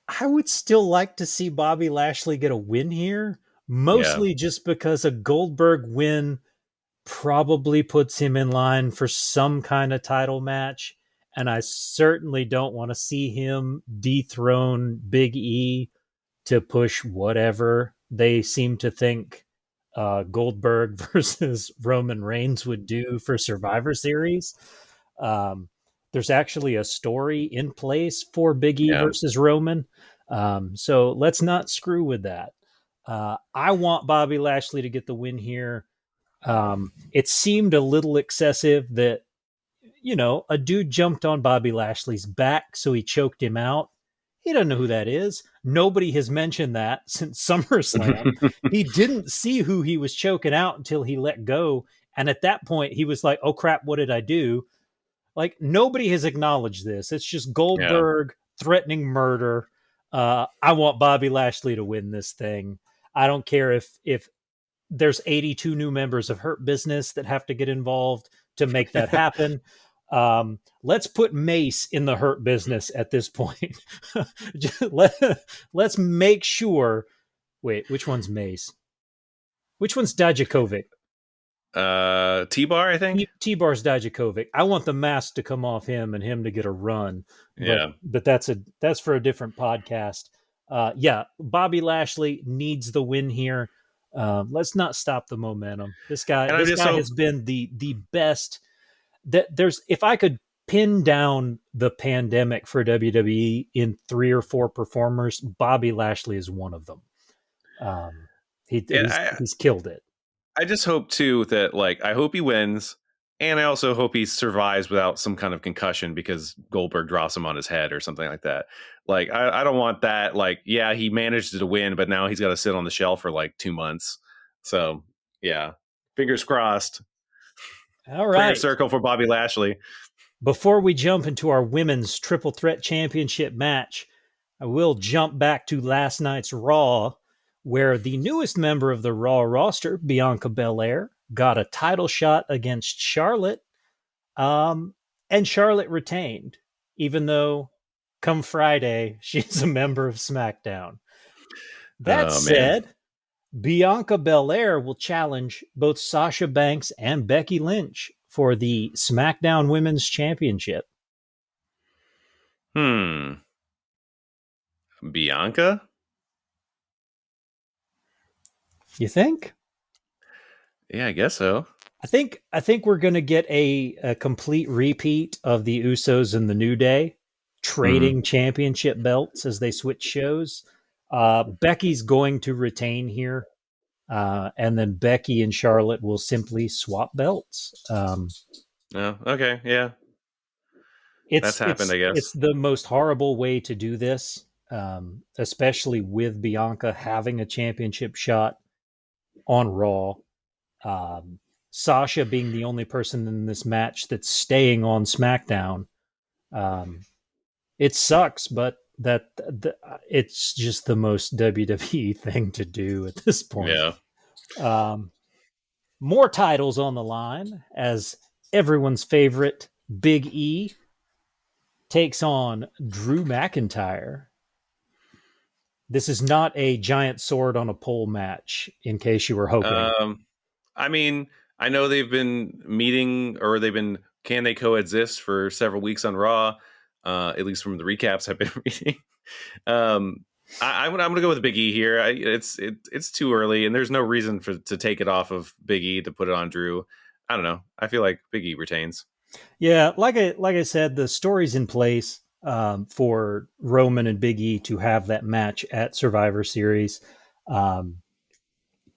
I would still like to see Bobby Lashley get a win here, mostly just because a Goldberg win probably puts him in line for some kind of title match. And I certainly don't want to see him dethrone Big E to push whatever they seem to think Goldberg versus Roman Reigns would do for Survivor Series. There's actually a story in place for Big E versus Roman. So let's not screw with that. I want Bobby Lashley to get the win here. It seemed a little excessive that, a dude jumped on Bobby Lashley's back, so he choked him out. He doesn't know who that is. Nobody has mentioned that since SummerSlam. He didn't see who he was choking out until he let go. And at that point, he was like, oh crap, what did I do? Like, nobody has acknowledged this. It's just Goldberg threatening murder. I want Bobby Lashley to win this thing. I don't care if there's 82 new members of Hurt Business that have to get involved to make that happen. Let's put Mace in the Hurt Business at this point. Let's make sure. Wait, which one's Mace? Which one's Dijakovic? T-Bar, I think. T-Bar's Dijakovic. I want the mask to come off him and him to get a run. But that's for a different podcast. Bobby Lashley needs the win here. Let's not stop the momentum. This guy has been the best. If I could pin down the pandemic for WWE in 3 or 4 performers, Bobby Lashley is one of them. He's killed it. I just hope too that I hope he wins, and I also hope he survives without some kind of concussion because Goldberg drops him on his head or something like that. I don't want that. He managed to win, but now he's got to sit on the shelf for 2 months. So fingers crossed. All right, prayer circle for Bobby Lashley. Before we jump into our women's triple threat championship match, I will jump back to last night's Raw, where the newest member of the Raw roster, Bianca Belair, got a title shot against Charlotte, and Charlotte retained, even though come Friday, she's a member of SmackDown. That said, Bianca Belair will challenge both Sasha Banks and Becky Lynch for the SmackDown Women's Championship. Bianca? You think? Yeah, I guess so. I think we're going to get a complete repeat of the Usos and the New Day trading championship belts as they switch shows. Becky's going to retain here, and then Becky and Charlotte will simply swap belts. Okay, yeah. That's happened, I guess. It's the most horrible way to do this, especially with Bianca having a championship shot on Raw. Sasha being the only person in this match that's staying on SmackDown. It sucks, but it's just the most WWE thing to do at this point. Yeah. More titles on the line as everyone's favorite Big E takes on Drew McIntyre. This is not a giant sword on a pole match, in case you were hoping. I mean, I know they've been meeting, or can they coexist for several weeks on Raw? At least from the recaps I've been reading. I'm going to go with Big E here. It's too early, and there's no reason to take it off of Big E to put it on Drew. I don't know. I feel like Big E retains. Yeah, like I said, the story's in place for Roman and Big E to have that match at Survivor Series. Um,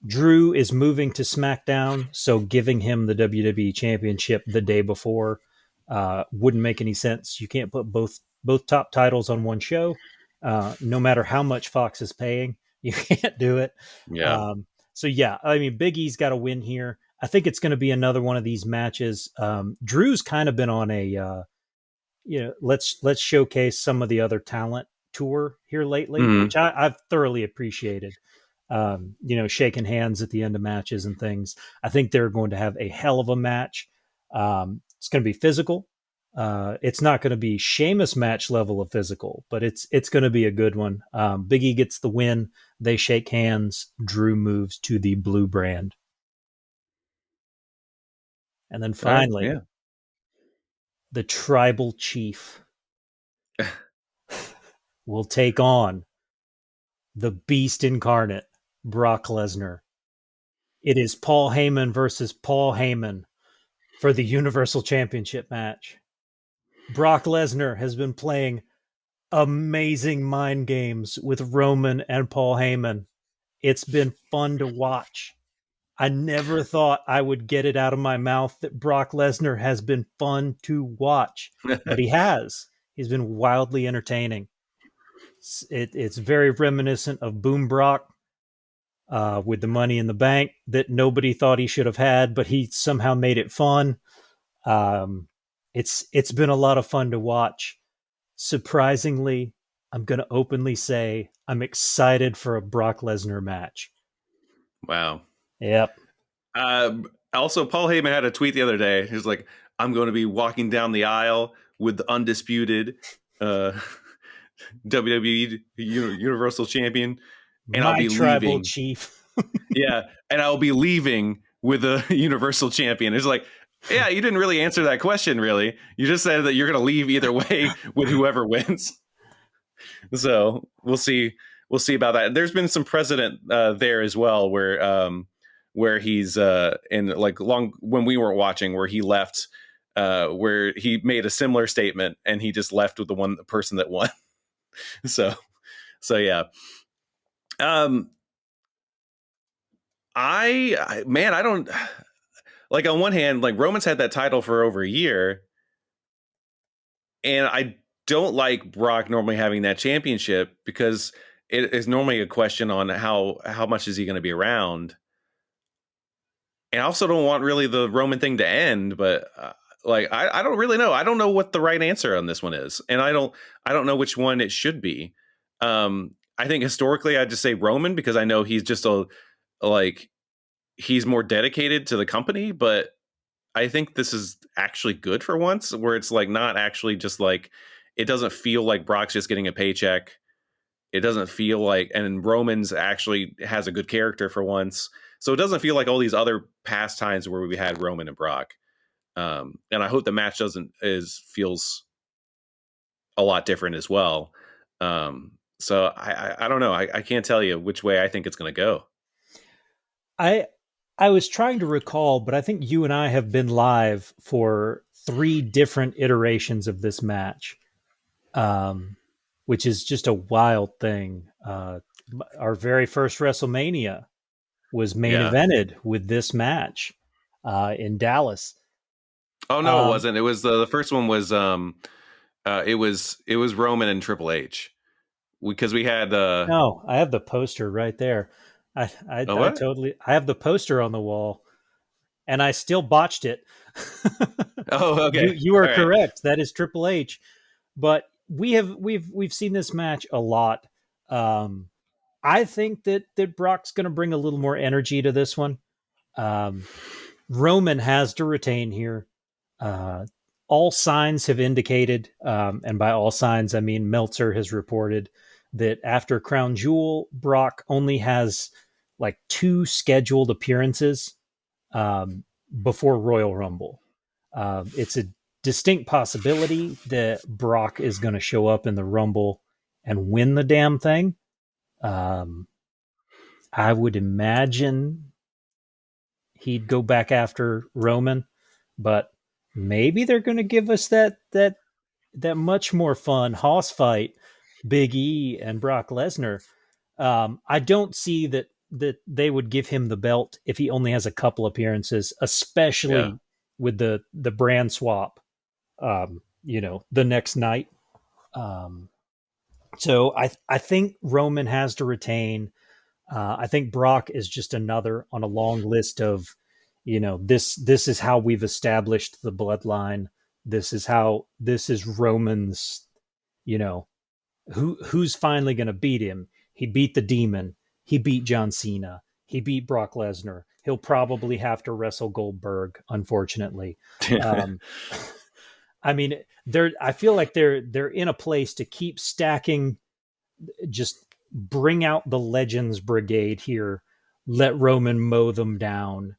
Drew is moving to SmackDown, so giving him the WWE Championship the day before wouldn't make any sense. You can't put both top titles on one show, no matter how much Fox is paying. You can't do it. Yeah. So yeah, I mean, Big E's got to win here. I think it's going to be another one of these matches. Drew's kind of been on a let's showcase some of the other talent tour here lately, which I've thoroughly appreciated. Shaking hands at the end of matches and things. I think they're going to have a hell of a match. It's going to be physical. It's not going to be Sheamus match level of physical, but it's going to be a good one. Big E gets the win. They shake hands. Drew moves to the blue brand. And then finally, the tribal chief will take on the beast incarnate, Brock Lesnar. It is Paul Heyman versus Paul Heyman for the Universal Championship match. Brock Lesnar has been playing amazing mind games with Roman and Paul Heyman. It's been fun to watch. I never thought I would get it out of my mouth that Brock Lesnar has been fun to watch, but he has. He's been wildly entertaining. It's very reminiscent of Boom Brock with the Money in the Bank that nobody thought he should have had, but he somehow made it fun. It's been a lot of fun to watch. Surprisingly, I'm going to openly say I'm excited for a Brock Lesnar match. Wow. Yep. Also, Paul Heyman had a tweet the other day. He was like, I'm going to be walking down the aisle with the undisputed WWE Universal Champion, and I'll be tribal leaving. Chief. Yeah, and I'll be leaving with a Universal Champion. It's like, yeah, you didn't really answer that question, really. You just said that you're going to leave either way with whoever wins. So we'll see. We'll see about that. There's been some precedent there as well, where he's in like long when we weren't watching, where he left, where he made a similar statement and he just left with the person that won. so yeah. I don't like, on one hand, like, Roman's had that title for over a year, and I don't like Brock normally having that championship because it is normally a question on how much is he going to be around. And I also don't want really the Roman thing to end, but I don't really know. I don't know what the right answer on this one is, and I don't know which one it should be. I think historically I'd just say Roman because I know he's just he's more dedicated to the company, but I think this is actually good for once, where it's like not actually just like, it doesn't feel like Brock's just getting a paycheck. It doesn't feel like, and Roman's actually has a good character for once. So it doesn't feel like all these other past times where we had Roman and Brock. And I hope the match feels a lot different as well. So I don't know. I can't tell you which way I think it's going to go. I was trying to recall, but I think you and I have been live for 3 different iterations of this match, which is just a wild thing. Our very first WrestleMania was main evented with this match in Dallas. Oh no, it wasn't. It was the first one was it was Roman and Triple H, because we had no, I have the poster right there. I have the poster on the wall, and I still botched it. Oh, okay. You are correct. That is Triple H. But we've seen this match a lot. I think that Brock's going to bring a little more energy to this one. Roman has to retain here. All signs have indicated, and by all signs I mean Meltzer has reported, that after Crown Jewel, Brock only has like 2 scheduled appearances before Royal Rumble. It's a distinct possibility that Brock is going to show up in the Rumble and win the damn thing. I would imagine he'd go back after Roman, but maybe they're going to give us that much more fun Hoss fight, Big E and Brock Lesnar. I don't see that they would give him the belt if he only has a couple appearances, especially with the brand swap. The next night. So I think Roman has to retain. I think Brock is just another on a long list of, this is how we've established the bloodline. This is Roman's, who's finally going to beat him. He beat the Demon. He beat John Cena. He beat Brock Lesnar. He'll probably have to wrestle Goldberg, unfortunately. I mean, I feel like they're in a place to keep stacking, just bring out the Legends Brigade here, let Roman mow them down.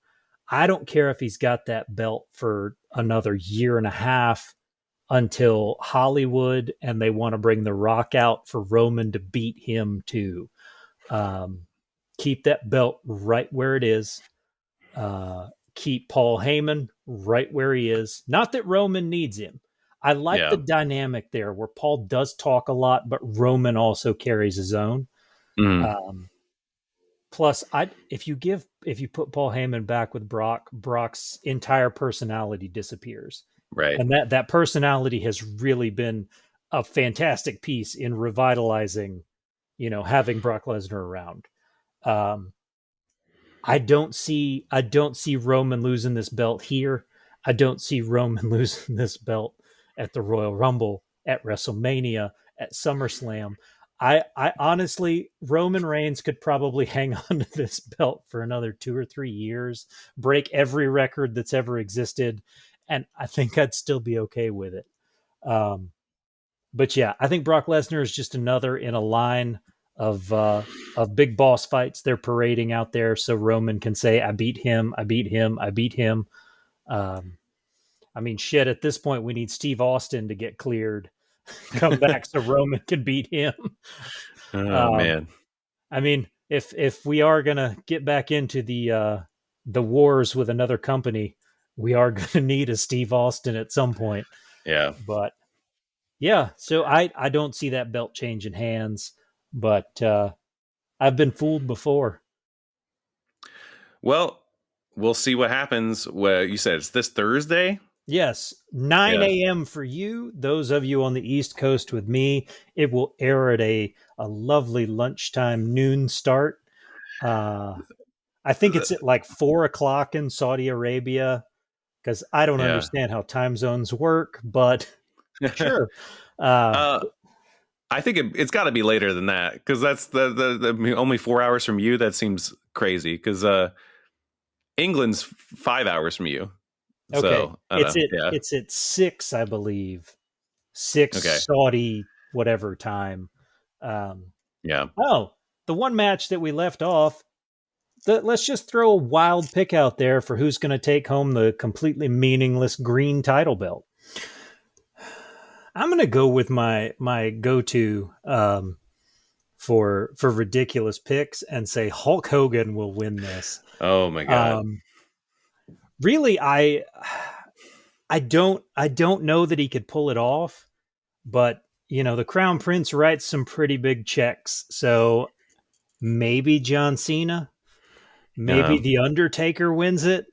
I don't care if he's got that belt for another year and a half until Hollywood and they want to bring The Rock out for Roman to beat him too. Keep that belt right where it is. Keep Paul Heyman right where he is. Not that Roman needs him. I like the dynamic there where Paul does talk a lot, but Roman also carries his own. Plus, if you put Paul Heyman back with Brock, Brock's entire personality disappears. Right. And that personality has really been a fantastic piece in revitalizing, having Brock Lesnar around. I don't see Roman losing this belt here. I don't see Roman losing this belt at the Royal Rumble, at WrestleMania, at SummerSlam. I honestly, Roman Reigns could probably hang on to this belt for another 2 or 3 years, break every record that's ever existed, and I think I'd still be okay with it. But yeah, I think Brock Lesnar is just another in a line of big boss fights they're parading out there, so Roman can say, "I beat him, I beat him, I beat him." I mean, shit. At this point, we need Steve Austin to get cleared, come back, so Roman can beat him. Oh man! I mean, if we are gonna get back into the wars with another company, we are gonna need a Steve Austin at some point. Yeah, but yeah, so I don't see that belt changing hands, but I've been fooled before. Well, we'll see what happens. Well, you said it's this Thursday? Yes, 9 a.m. for you. Those of you on the East Coast with me, it will air at a lovely lunchtime noon start. I think it's at like 4 o'clock in Saudi Arabia, because I don't understand how time zones work, but sure. I think it's got to be later than that, because that's the only 4 hours from you. That seems crazy, because England's 5 hours from you. Okay, so, it's at 6, I believe. 6 Saudi whatever time. Oh, the one match that we left off. Let's just throw a wild pick out there for who's going to take home the completely meaningless green title belt. I'm going to go with my go-to for ridiculous picks and say Hulk Hogan will win this. Oh my god! Really, I don't know that he could pull it off, but the Crown Prince writes some pretty big checks, so maybe John Cena, maybe The Undertaker wins it,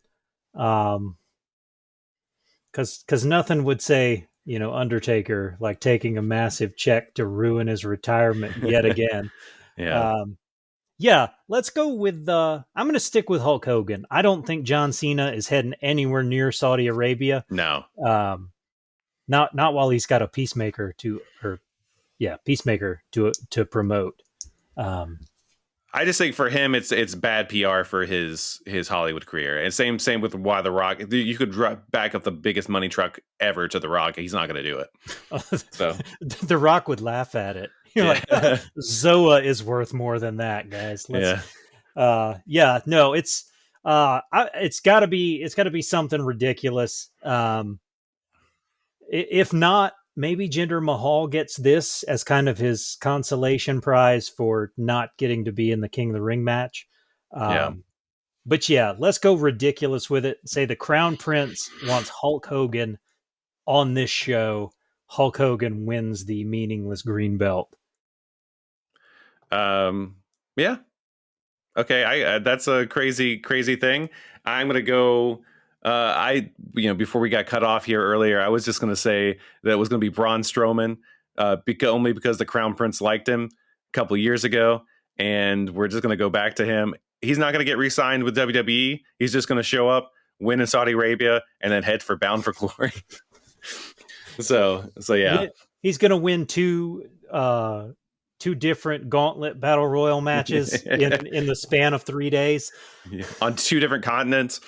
because nothing would say Undertaker like taking a massive check to ruin his retirement yet again. Yeah, let's go with I'm going to stick with Hulk Hogan. I don't think John Cena is heading anywhere near Saudi Arabia. No. Not while he's got a Peacemaker to promote. I just think for him, it's bad PR for his Hollywood career, and same with why The Rock. You could back up the biggest money truck ever to The Rock. He's not going to do it. So The Rock would laugh at it. Like, Zoa is worth more than that, guys. No, it's got to be something ridiculous. If not, maybe Jinder Mahal gets this as kind of his consolation prize for not getting to be in the King of the Ring match. But yeah, let's go ridiculous with it. Say the Crown Prince wants Hulk Hogan on this show. Hulk Hogan wins the meaningless green belt. Yeah. Okay. That's a crazy thing. I'm going to go. Before we got cut off here earlier, I was just going to say that it was going to be Braun Strowman, only because the Crown Prince liked him a couple of years ago, and we're just going to go back to him. He's not going to get re-signed with WWE. He's just going to show up, win in Saudi Arabia, and then head for Bound for Glory. so yeah, he's going to win two different gauntlet battle royal matches in the span of 3 days on 2 different continents.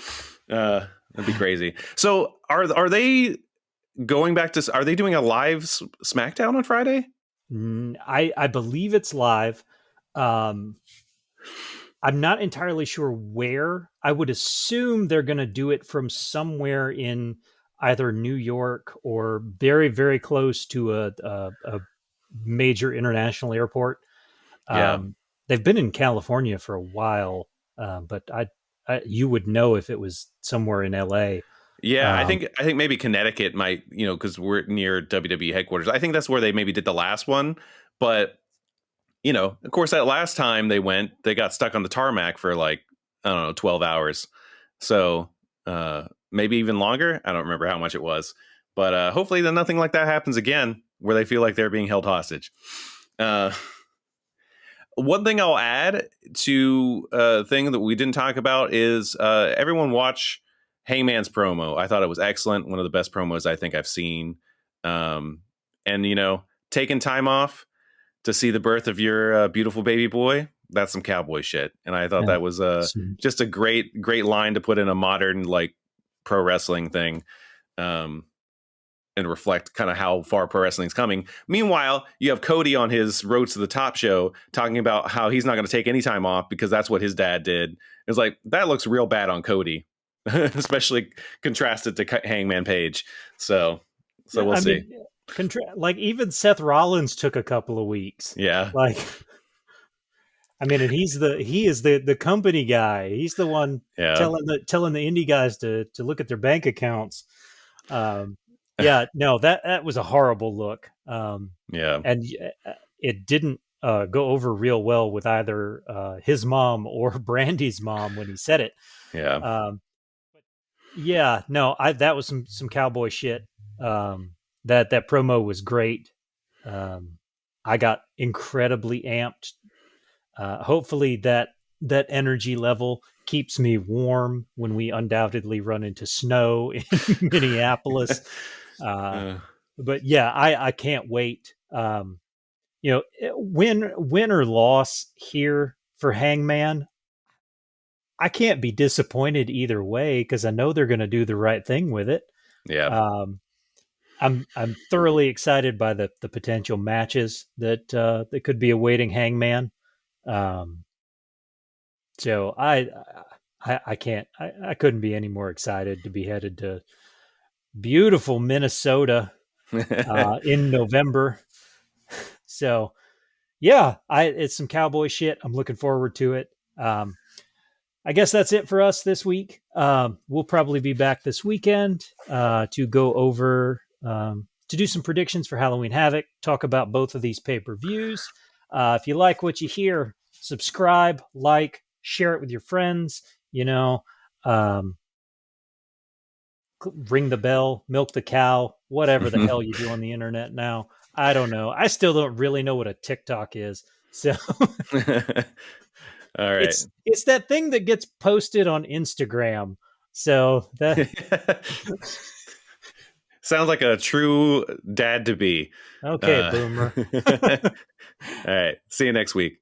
That'd be crazy. So are they going back to? Are they doing a live SmackDown on Friday? I believe it's live. I'm not entirely sure where. I would assume they're going to do it from somewhere in either New York or very, very close to a major international airport. They've been in California for a while, but you would know if it was somewhere in LA. Yeah, I think maybe Connecticut might, because we're near WWE headquarters. I think that's where they maybe did the last one, but of course, that last time they got stuck on the tarmac for 12 hours. So maybe even longer. I don't remember how much it was, but hopefully then nothing like that happens again where they feel like they're being held hostage. One thing I'll add to a thing that we didn't talk about is everyone watch Heyman's promo. I thought it was excellent. One of the best promos I think I've seen. And, taking time off to see the birth of your beautiful baby boy, that's some cowboy shit. And I thought that was just a great line to put in a modern pro wrestling thing, and reflect kind of how far pro wrestling's coming. Meanwhile, you have Cody on his Road to the Top show talking about how he's not going to take any time off because that's what his dad did. It's like, that looks real bad on Cody, especially contrasted to Hangman Page. So we'll see. Even Seth Rollins took a couple of weeks. Yeah. And he is the company guy. He's the one telling the indie guys to look at their bank accounts. That was a horrible look. And it didn't go over real well with either his mom or Brandy's mom when he said it. Yeah. That was some cowboy shit. That promo was great. I got incredibly amped. Hopefully that energy level keeps me warm when we undoubtedly run into snow in Minneapolis. But yeah, I can't wait. Win or loss here for Hangman, I can't be disappointed either way because I know they're going to do the right thing with it. Yeah. I'm thoroughly excited by the potential matches that could be awaiting Hangman. So I couldn't be any more excited to be headed to beautiful Minnesota in November. So yeah, it's some cowboy shit. I'm looking forward to it. I guess that's it for us this week. We'll probably be back this weekend to go over to do some predictions for Halloween Havoc, talk about both of these pay-per-views. If you like what you hear, subscribe, share it with your friends, ring the bell, milk the cow, whatever the hell you do on the internet now. I don't know. I still don't really know what a TikTok is. So all right. It's that thing that gets posted on Instagram. So that sounds like a true dad to be. Okay, boomer. All right. See you next week.